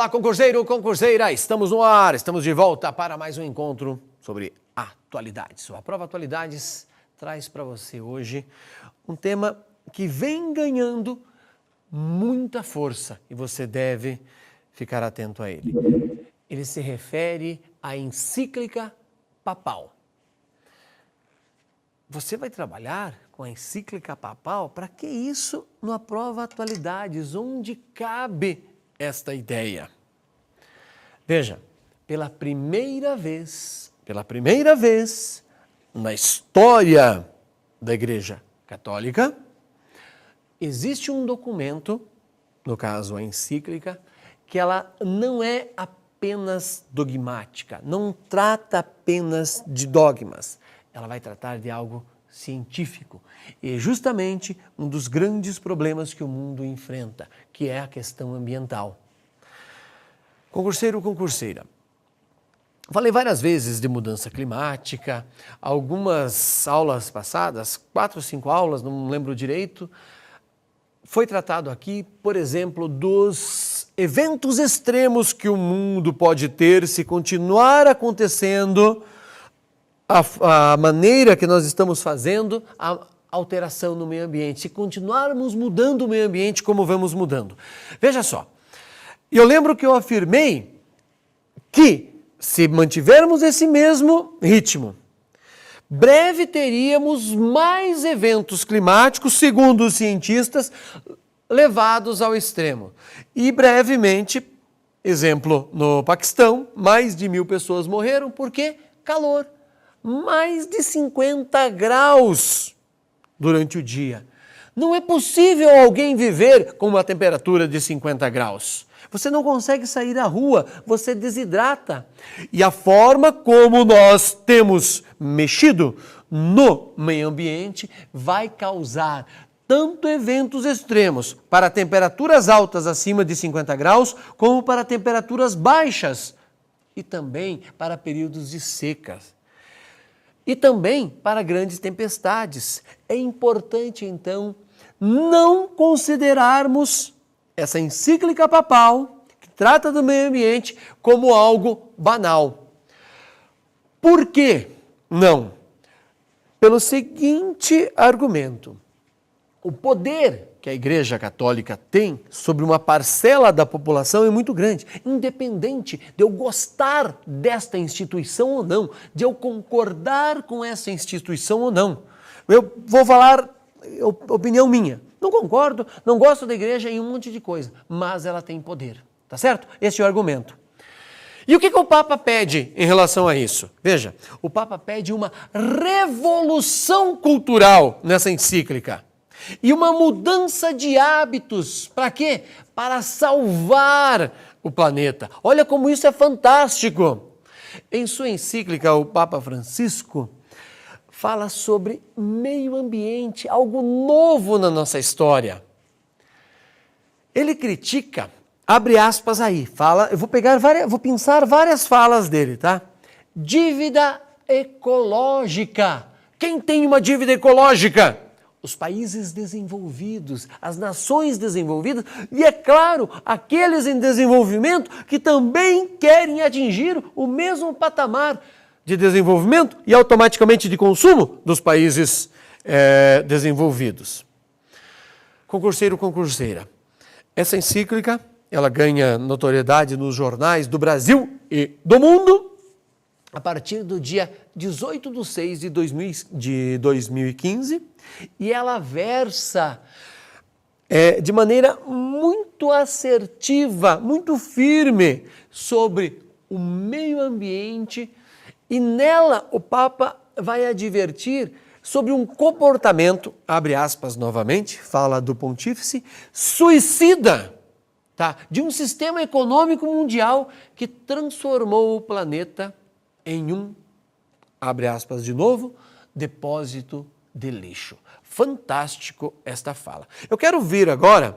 Olá, concurseiro, concurseira, estamos no ar, estamos de volta para mais um encontro sobre atualidades. A Prova Atualidades traz para você hoje um tema que vem ganhando muita força e você deve ficar atento a ele. Ele se refere à encíclica papal. Você vai trabalhar com a encíclica papal? Para que isso na Prova Atualidades? Onde cabe esta ideia? Veja, pela primeira vez na história da Igreja Católica, existe um documento, no caso a encíclica, que ela não é apenas dogmática, não trata apenas de dogmas, ela vai tratar de algo científico. E justamente um dos grandes problemas que o mundo enfrenta, que é a questão ambiental. Concurseiro, concurseira, falei várias vezes de mudança climática, algumas aulas passadas, 4 ou 5 aulas, não lembro direito, foi tratado aqui, por exemplo, dos eventos extremos que o mundo pode ter se continuar acontecendo a maneira que nós estamos fazendo a alteração no meio ambiente, se continuarmos mudando o meio ambiente como vamos mudando. Veja só, eu lembro que eu afirmei que se mantivermos esse mesmo ritmo, breve teríamos mais eventos climáticos, segundo os cientistas, levados ao extremo. E brevemente, exemplo, no Paquistão, mais de 1000 pessoas morreram porque calor. Mais de 50 graus durante o dia. Não é possível alguém viver com uma temperatura de 50 graus. Você não consegue sair da rua, você desidrata. E a forma como nós temos mexido no meio ambiente vai causar tanto eventos extremos para temperaturas altas acima de 50 graus, como para temperaturas baixas e também para períodos de secas. E também para grandes tempestades. É importante, então, não considerarmos essa encíclica papal, que trata do meio ambiente, como algo banal. Por quê? Não. Pelo seguinte argumento. O poder que a Igreja Católica tem sobre uma parcela da população é muito grande, independente de eu gostar desta instituição ou não, de eu concordar com essa instituição ou não. Eu vou falar opinião minha. Não concordo, não gosto da igreja em um monte de coisa, mas ela tem poder, tá certo? Esse é o argumento. E o que o Papa pede em relação a isso? Veja, o Papa pede uma revolução cultural nessa encíclica. E uma mudança de hábitos. Para quê? Para salvar o planeta. Olha como isso é fantástico. Em sua encíclica, o Papa Francisco fala sobre meio ambiente, algo novo na nossa história. Ele critica, abre aspas aí, fala, eu vou pensar várias falas dele, tá? Dívida ecológica. Quem tem uma dívida ecológica? Os países desenvolvidos, as nações desenvolvidas e, é claro, aqueles em desenvolvimento que também querem atingir o mesmo patamar de desenvolvimento e automaticamente de consumo dos países desenvolvidos. Concurseiro, concurseira, essa encíclica, ela ganha notoriedade nos jornais do Brasil e do mundo a partir do dia 18/6 de 2015, e ela versa de maneira muito assertiva, muito firme sobre o meio ambiente, e nela o Papa vai advertir sobre um comportamento, abre aspas novamente, fala do pontífice, suicida, tá? De um sistema econômico mundial que transformou o planeta em um, abre aspas de novo, depósito de lixo. Fantástico esta fala. Eu quero ver agora,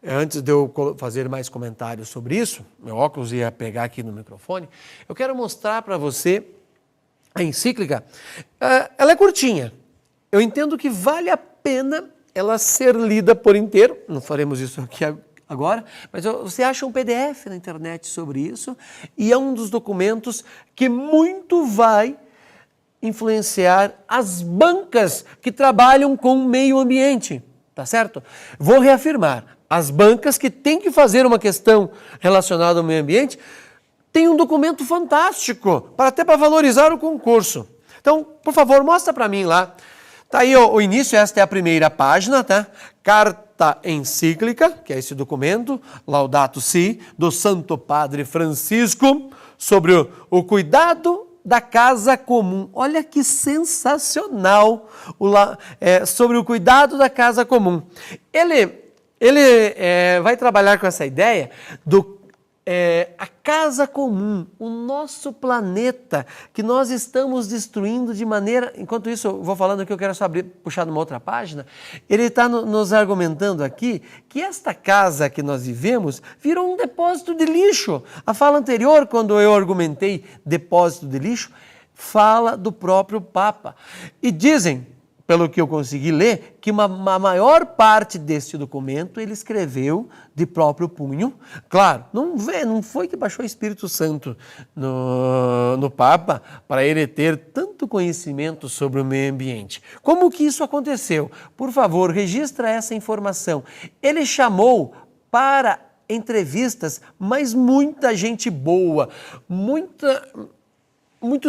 antes de eu fazer mais comentários sobre isso, meu óculos ia pegar aqui no microfone, eu quero mostrar para você a encíclica. Ela é curtinha. Eu entendo que vale a pena ela ser lida por inteiro, não faremos isso aqui agora, mas você acha um PDF na internet sobre isso e é um dos documentos que muito vai influenciar as bancas que trabalham com o meio ambiente, tá certo? Vou reafirmar, as bancas que têm que fazer uma questão relacionada ao meio ambiente tem um documento fantástico, até para valorizar o concurso. Então, por favor, mostra para mim lá. Tá aí o início, esta é a primeira página, tá? Carta encíclica, que é esse documento, Laudato Si, do Santo Padre Francisco, sobre o cuidado da casa comum. Olha que sensacional sobre o cuidado da casa comum. Ele vai trabalhar com essa ideia a casa comum, o nosso planeta, que nós estamos destruindo de maneira... Enquanto isso, eu vou falando que eu quero só puxar numa outra página. Ele está nos argumentando aqui que esta casa que nós vivemos virou um depósito de lixo. A fala anterior, quando eu argumentei depósito de lixo, fala do próprio Papa. E dizem, pelo que eu consegui ler, que uma maior parte deste documento ele escreveu de próprio punho. Claro, não foi que baixou o Espírito Santo no Papa para ele ter tanto conhecimento sobre o meio ambiente. Como que isso aconteceu? Por favor, registra essa informação. Ele chamou para entrevistas, mas muita gente boa, muitos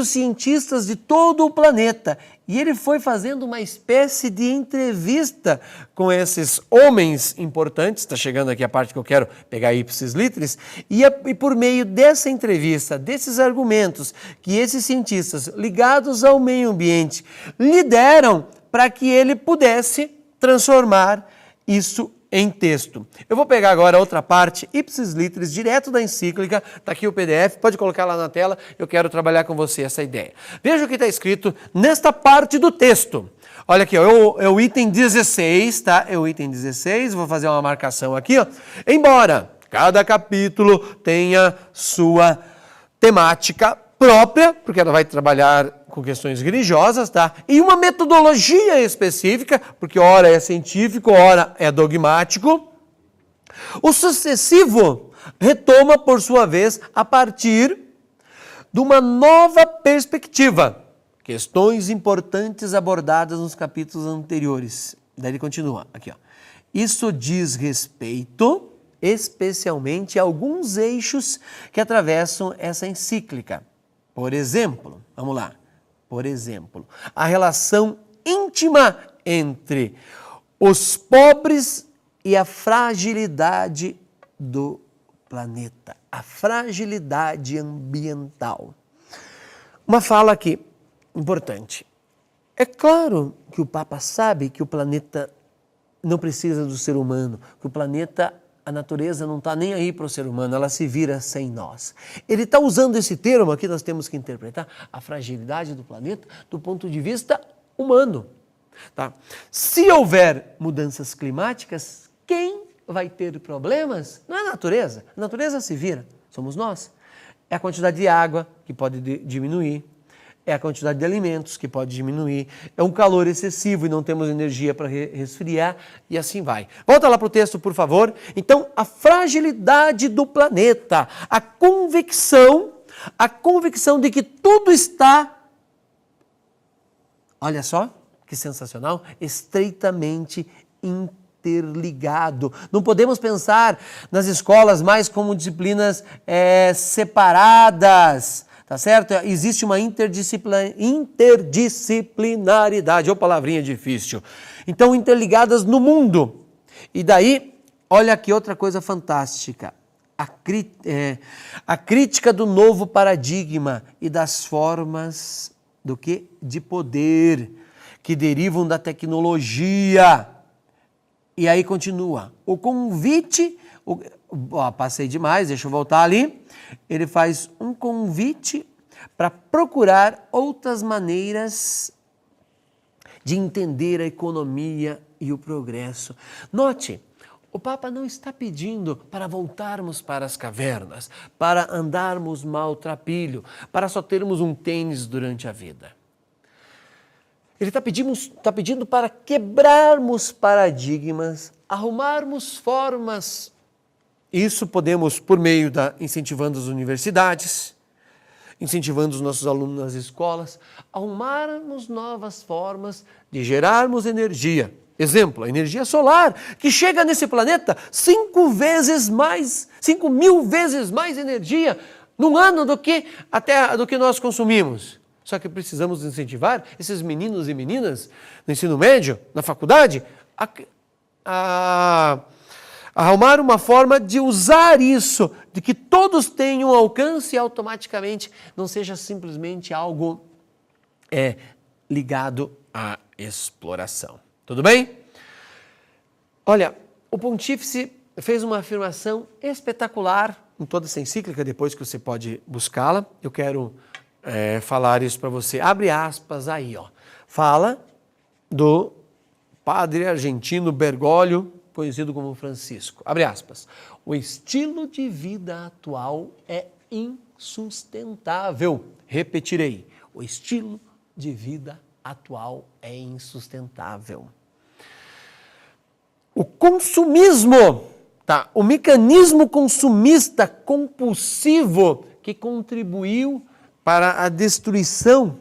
cientistas de todo o planeta. E ele foi fazendo uma espécie de entrevista com esses homens importantes, está chegando aqui a parte que eu quero pegar ipsis litteris, e por meio dessa entrevista, desses argumentos que esses cientistas ligados ao meio ambiente lhe deram para que ele pudesse transformar isso em texto. Eu vou pegar agora outra parte, ipsis litteris, direto da encíclica, está aqui o PDF, pode colocar lá na tela, eu quero trabalhar com você essa ideia. Veja o que está escrito nesta parte do texto. Olha aqui, ó, é o item 16, tá? É o item 16, vou fazer uma marcação aqui, ó. Embora cada capítulo tenha sua temática própria, porque ela vai trabalhar com questões religiosas, tá? E uma metodologia específica, porque ora é científico, ora é dogmático. O sucessivo retoma, por sua vez, a partir de uma nova perspectiva. Questões importantes abordadas nos capítulos anteriores. Daí ele continua, aqui, ó. Isso diz respeito, especialmente, a alguns eixos que atravessam essa encíclica. Por exemplo, vamos lá. Por exemplo, a relação íntima entre os pobres e a fragilidade do planeta, a fragilidade ambiental. Uma fala aqui importante. É claro que o Papa sabe que o planeta não precisa do ser humano, que o planeta, a natureza não está nem aí para o ser humano, ela se vira sem nós. Ele está usando esse termo aqui, nós temos que interpretar a fragilidade do planeta do ponto de vista humano. Tá? Se houver mudanças climáticas, quem vai ter problemas? Não é a natureza se vira, somos nós. É a quantidade de água que pode diminuir, é a quantidade de alimentos que pode diminuir, é um calor excessivo e não temos energia para resfriar e assim vai. Volta lá para o texto, por favor. Então, a fragilidade do planeta, a convicção de que tudo está, olha só, que sensacional, estreitamente interligado. Não podemos pensar nas escolas mais como disciplinas separadas. Tá certo? Existe uma interdisciplinaridade, ou palavrinha difícil. Então, interligadas no mundo. E daí, olha aqui outra coisa fantástica. A crítica do novo paradigma e das formas do quê? De poder, que derivam da tecnologia. E aí continua. O convite... passei demais, deixa eu voltar ali. Ele faz um convite para procurar outras maneiras de entender a economia e o progresso. Note, o Papa não está pedindo para voltarmos para as cavernas, para andarmos maltrapilho, para só termos um tênis durante a vida. Ele está pedindo para quebrarmos paradigmas, arrumarmos formas Isso podemos, por meio incentivando as universidades, incentivando os nossos alunos nas escolas, arrumarmos novas formas de gerarmos energia. Exemplo, a energia solar, que chega nesse planeta 5 mil vezes mais energia num ano do que nós consumimos. Só que precisamos incentivar esses meninos e meninas no ensino médio, na faculdade, a arrumar uma forma de usar isso, de que todos tenham alcance e automaticamente não seja simplesmente algo ligado à exploração. Tudo bem? Olha, o Pontífice fez uma afirmação espetacular em toda essa encíclica, depois que você pode buscá-la. Eu quero falar isso para você. Abre aspas aí, ó. Fala do padre argentino Bergoglio, conhecido como Francisco. Abre aspas. O estilo de vida atual é insustentável. Repetirei. O estilo de vida atual é insustentável. O consumismo, o mecanismo consumista compulsivo que contribuiu para a destruição,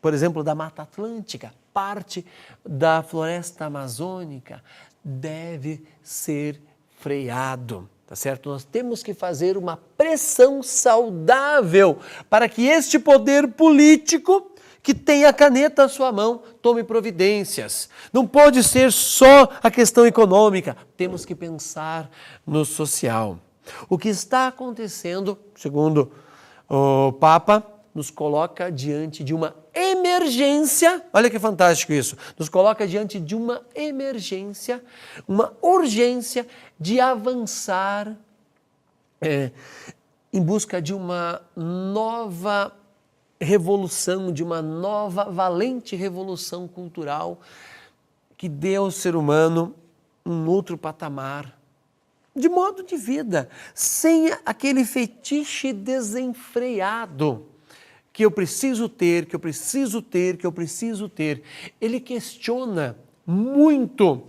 por exemplo, da Mata Atlântica, parte da floresta amazônica, deve ser freado, tá certo? Nós temos que fazer uma pressão saudável para que este poder político que tem a caneta à sua mão tome providências. Não pode ser só a questão econômica, temos que pensar no social. O que está acontecendo, segundo o Papa, nos coloca diante de uma emergência, olha que fantástico isso, nos coloca diante de uma emergência, uma urgência de avançar em busca de uma nova revolução, de uma nova valente revolução cultural que dê ao ser humano um outro patamar de modo de vida, sem aquele fetiche desenfreado que eu preciso ter, que eu preciso ter, que eu preciso ter. Ele questiona muito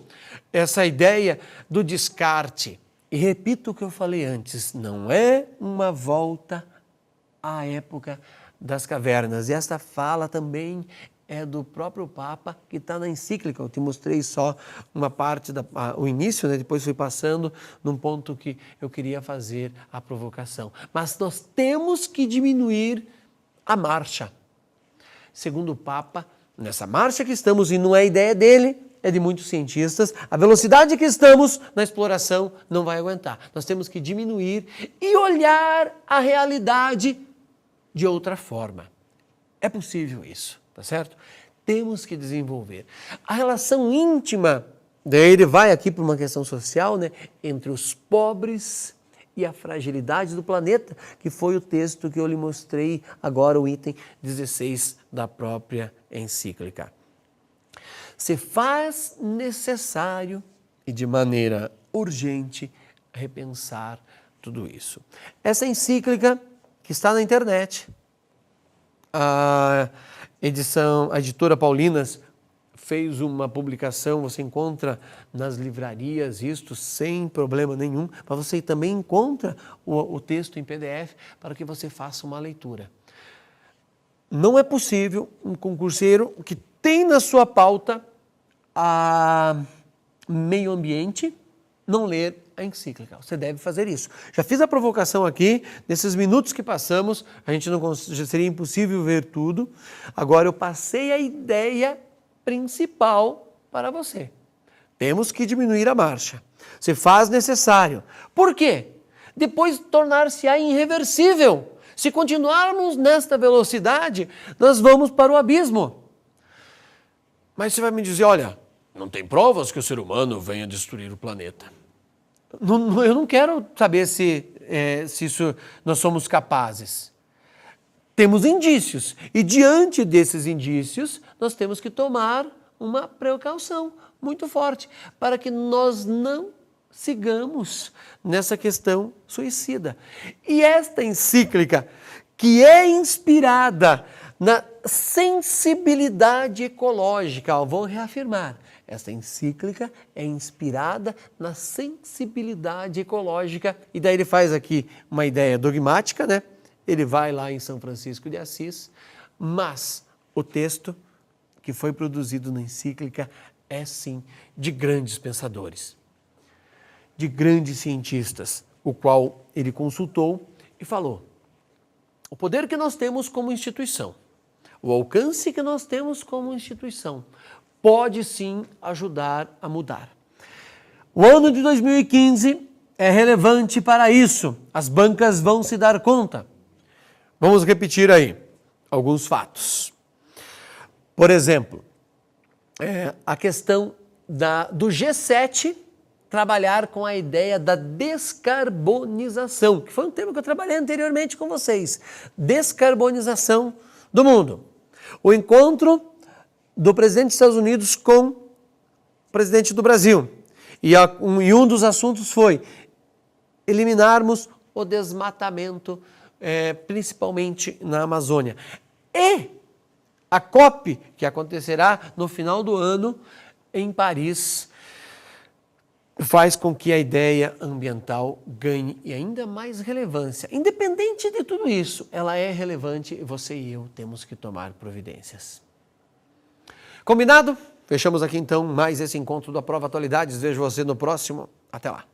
essa ideia do descarte. E repito o que eu falei antes, não é uma volta à época das cavernas. E essa fala também é do próprio Papa, que está na encíclica. Eu te mostrei só uma parte, o início, né? Depois fui passando num ponto que eu queria fazer a provocação. Mas nós temos que diminuir a marcha. Segundo o Papa, nessa marcha que estamos, e não é ideia dele, é de muitos cientistas, a velocidade que estamos na exploração não vai aguentar. Nós temos que diminuir e olhar a realidade de outra forma. É possível isso, tá certo? Temos que desenvolver. A relação íntima, daí ele vai aqui para uma questão social, né, entre os pobres e a fragilidade do planeta, que foi o texto que eu lhe mostrei agora, o item 16 da própria encíclica. Se faz necessário e de maneira urgente repensar tudo isso. Essa encíclica que está na internet, a editora Paulinas fez uma publicação, você encontra nas livrarias isto sem problema nenhum, mas você também encontra o texto em PDF para que você faça uma leitura. Não é possível um concurseiro que tem na sua pauta meio ambiente não ler a encíclica. Você deve fazer isso. Já fiz a provocação aqui, nesses minutos que passamos, já seria impossível ver tudo. Agora eu passei a ideia principal para você. Temos que diminuir a marcha. Se faz necessário. Por quê? Depois tornar-se-á irreversível. Se continuarmos nesta velocidade, nós vamos para o abismo. Mas você vai me dizer, olha, não tem provas que o ser humano venha destruir o planeta. Eu não quero saber se isso nós somos capazes. Temos indícios e diante desses indícios nós temos que tomar uma precaução muito forte para que nós não sigamos nessa questão suicida. E esta encíclica, que é inspirada na sensibilidade ecológica. Vou reafirmar, essa encíclica é inspirada na sensibilidade ecológica. E daí ele faz aqui uma ideia dogmática, né? Ele vai lá em São Francisco de Assis, mas o texto que foi produzido na encíclica é sim de grandes pensadores, de grandes cientistas, o qual ele consultou e falou: o poder que nós temos como instituição, o alcance que nós temos como instituição, pode sim ajudar a mudar. O ano de 2015 é relevante para isso. As bancas vão se dar conta. Vamos repetir aí alguns fatos. Por exemplo, a questão do G7 trabalhar com a ideia da descarbonização, que foi um tema que eu trabalhei anteriormente com vocês. Descarbonização do mundo. O encontro do presidente dos Estados Unidos com o presidente do Brasil. E um dos assuntos foi eliminarmos o desmatamento, principalmente na Amazônia. E a COP, que acontecerá no final do ano em Paris, faz com que a ideia ambiental ganhe ainda mais relevância. Independente de tudo isso, ela é relevante e você e eu temos que tomar providências. Combinado? Fechamos aqui então mais esse encontro da Prova Atualidades. Vejo você no próximo. Até lá.